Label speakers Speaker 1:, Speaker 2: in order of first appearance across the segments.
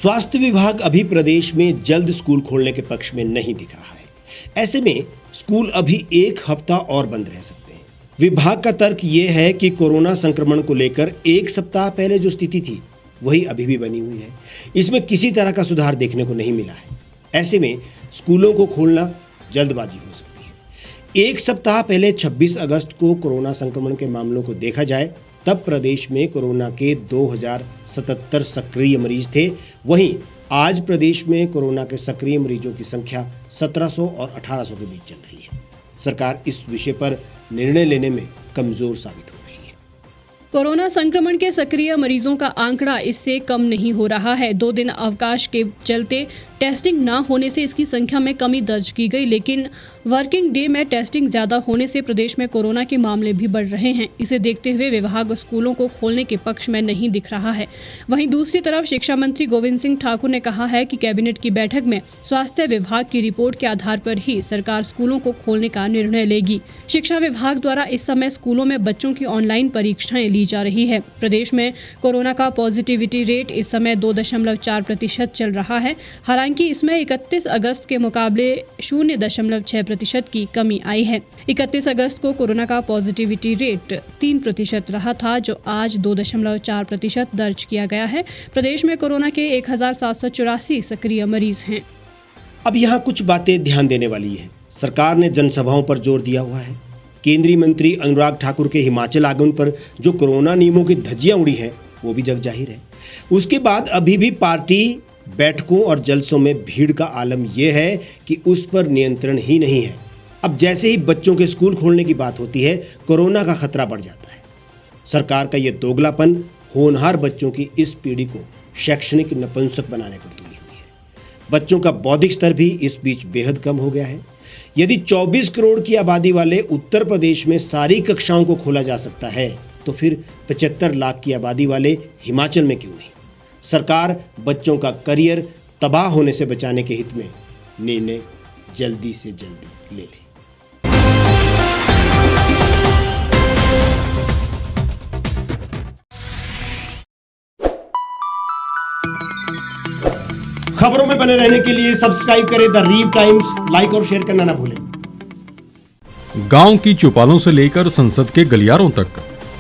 Speaker 1: स्वास्थ्य विभाग अभी प्रदेश में जल्द स्कूल खोलने के पक्ष में नहीं दिख रहा है। ऐसे में स्कूल अभी एक हफ्ता और बंद रह सकते हैं। विभाग का तर्क ये है कि कोरोना संक्रमण को लेकर एक सप्ताह पहले जो स्थिति थी वही अभी भी बनी हुई है। इसमें किसी तरह का सुधार देखने को नहीं मिला है। ऐसे में स्कूलों को खोलना जल्दबाजी हो सकती है। एक सप्ताह पहले 26 अगस्त को कोरोना संक्रमण के मामलों को देखा जाए तब प्रदेश में कोरोना के 2077 सक्रिय मरीज थे। वहीं आज प्रदेश में कोरोना के सक्रिय मरीजों की संख्या 1700 और 1800 के बीच चल रही है। सरकार इस विषय पर निर्णय लेने में कमजोर साबित हो रही है।
Speaker 2: कोरोना संक्रमण के सक्रिय मरीजों का आंकड़ा इससे कम नहीं हो रहा है। 2 दिन अवकाश के चलते टेस्टिंग न होने से इसकी संख्या में कमी दर्ज की गई, लेकिन वर्किंग डे में टेस्टिंग ज़्यादा होने से प्रदेश में कोरोना के मामले भी बढ़ रहे हैं। इसे देखते हुए विभाग स्कूलों को खोलने के पक्ष में नहीं दिख रहा है। वहीं दूसरी तरफ शिक्षा मंत्री गोविंद सिंह ठाकुर ने कहा है कि कैबिनेट की बैठक में स्वास्थ्य विभाग की रिपोर्ट के आधार पर ही सरकार स्कूलों को खोलने का निर्णय लेगी। शिक्षा विभाग द्वारा इस समय स्कूलों में बच्चों की ऑनलाइन परीक्षाएं ली जा रही है। प्रदेश में कोरोना का पॉजिटिविटी रेट इस समय 2.4% चल रहा है। हालांकि इसमें 31 अगस्त के मुकाबले 0.6% की कमी आई है। 31 अगस्त को कोरोना का पॉजिटिविटी रेट 3% रहा था, जो आज 2.4% दर्ज किया गया है। प्रदेश में कोरोना के 1784 सक्रिय मरीज हैं।
Speaker 1: अब यहाँ कुछ बातें ध्यान देने वाली है। सरकार ने जनसभाओं पर जोर दिया हुआ है। केंद्रीय मंत्री अनुराग ठाकुर के हिमाचल आगमन पर जो कोरोना नियमों की धज्जियां उड़ी हैं वो भी जग जाहिर है। उसके बाद अभी भी पार्टी बैठकों और जलसों में भीड़ का आलम यह है कि उस पर नियंत्रण ही नहीं है। अब जैसे ही बच्चों के स्कूल खोलने की बात होती है, कोरोना का खतरा बढ़ जाता है। सरकार का यह दोगलापन होनहार बच्चों की इस पीढ़ी को शैक्षणिक नपुंसक बनाने पर तुली हुई है। बच्चों का बौद्धिक स्तर भी इस बीच बेहद कम हो गया है। यदि 24 करोड़ की आबादी वाले उत्तर प्रदेश में सारी कक्षाओं को खोला जा सकता है तो फिर 75 लाख की आबादी वाले हिमाचल में क्यों नहीं? सरकार बच्चों का करियर तबाह होने से बचाने के हित में निर्णय जल्दी से जल्दी ले ले। खबरों में बने रहने के लिए सब्सक्राइब करें द रीव टाइम्स, लाइक और शेयर करना ना भूलें।
Speaker 3: गांव की चौपालों से लेकर संसद के गलियारों तक,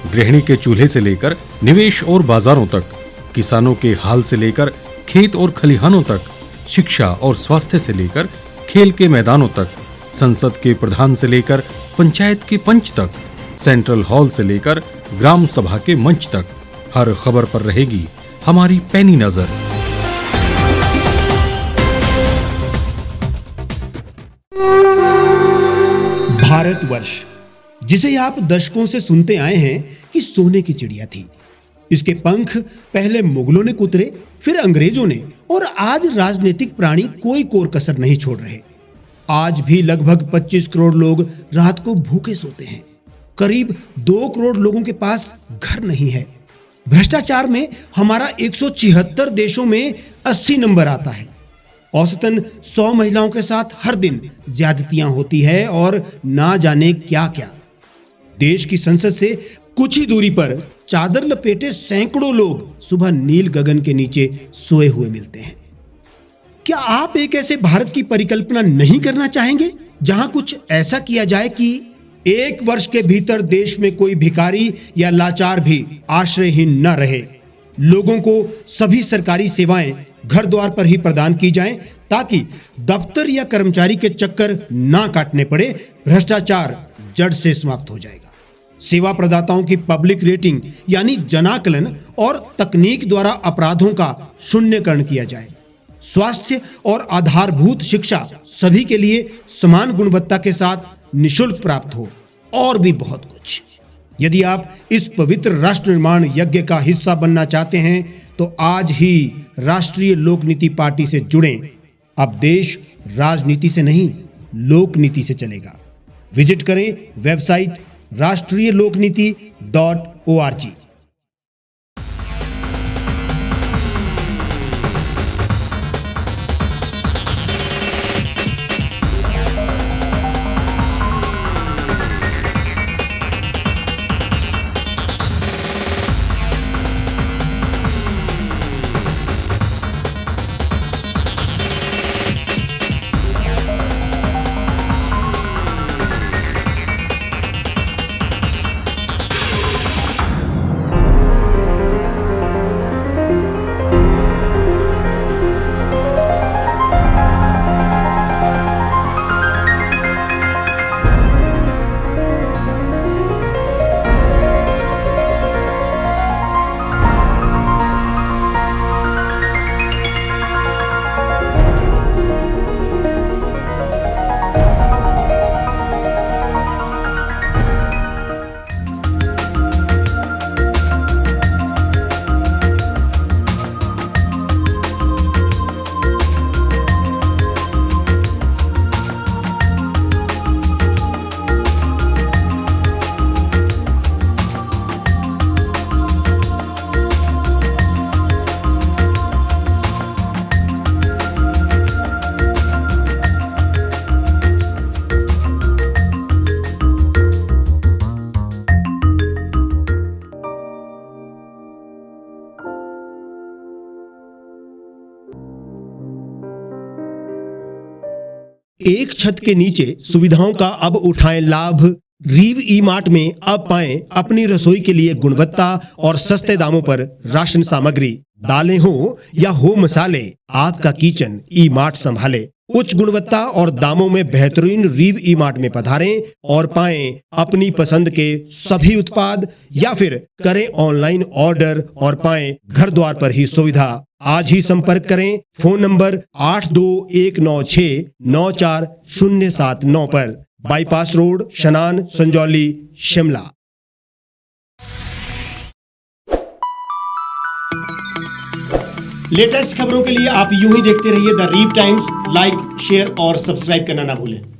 Speaker 3: गृहिणी के चूल्हे से लेकर निवेश और बाजारों तक, किसानों के हाल से लेकर खेत और खलिहानों तक, शिक्षा और स्वास्थ्य से लेकर खेल के मैदानों तक, संसद के प्रधान से लेकर पंचायत के पंच तक, सेंट्रल हॉल से लेकर ग्राम सभा के मंच तक, हर खबर पर रहेगी हमारी पैनी नजर।
Speaker 1: भारतवर्ष, जिसे आप दशकों से सुनते आए हैं कि सोने की चिड़िया थी। इसके पंख पहले मुगलों ने कुतरे, फिर अंग्रेजों ने, और आज राजनीतिक प्राणी कोई कोर कसर नहीं छोड़ रहे। आज भी लगभग 25 करोड़ लोग रात को भूखे सोते हैं। करीब 2 करोड़ लोगों के पास घर नहीं है। भ्रष्टाचार में हमारा 176 देशों में 80 नंबर आता है। औसतन 100 महिलाओं के साथ हर दिन ज्यादतियां होती है और ना जाने क्या क्या। देश की संसद से कुछ ही दूरी पर चादर लपेटे सैकड़ों लोग सुबह नील गगन के नीचे सोए हुए मिलते हैं। क्या आप एक ऐसे भारत की परिकल्पना नहीं करना चाहेंगे जहां कुछ ऐसा किया जाए कि 1 वर्ष के भीतर देश में कोई भिखारी या लाचार भी आश्रयहीन न रहे? लोगों को सभी सरकारी सेवाएं घर द्वार पर ही प्रदान की जाएं ताकि दफ्तर या कर्मचारी के चक्कर ना काटने पड़े। भ्रष्टाचार जड़ से समाप्त हो जाएगा। सेवा प्रदाताओं की पब्लिक रेटिंग यानी जनाकलन और तकनीक द्वारा अपराधों का शून्यकरण किया जाए। स्वास्थ्य और आधारभूत शिक्षा सभी के लिए समान गुणवत्ता के साथ निःशुल्क प्राप्त हो, और भी बहुत कुछ। यदि आप इस पवित्र राष्ट्र निर्माण यज्ञ का हिस्सा बनना चाहते हैं तो आज ही राष्ट्रीय लोक नीति पार्टी से जुड़ें। अब देश राजनीति से नहीं, लोक नीति से चलेगा। विजिट करें वेबसाइट rashtriyalokniti.org। एक छत के नीचे सुविधाओं का अब उठाएं लाभ। रीव ई मार्ट में अब पाएं अपनी रसोई के लिए गुणवत्ता और सस्ते दामों पर राशन सामग्री। दालें हो या हो मसाले, आपका किचन ई मार्ट संभाले। उच्च गुणवत्ता और दामों में बेहतरीन रीव ई मार्ट में पधारें और पाएं अपनी पसंद के सभी उत्पाद, या फिर करें ऑनलाइन ऑर्डर और पाएं घर द्वार पर ही सुविधा। आज ही संपर्क करें फोन नंबर 8219694079 पर, बाईपास रोड, शनान, संजौली, शिमला। लेटेस्ट खबरों के लिए आप यूं ही देखते रहिए द रीव टाइम्स। लाइक, शेयर और सब्सक्राइब करना ना भूलें।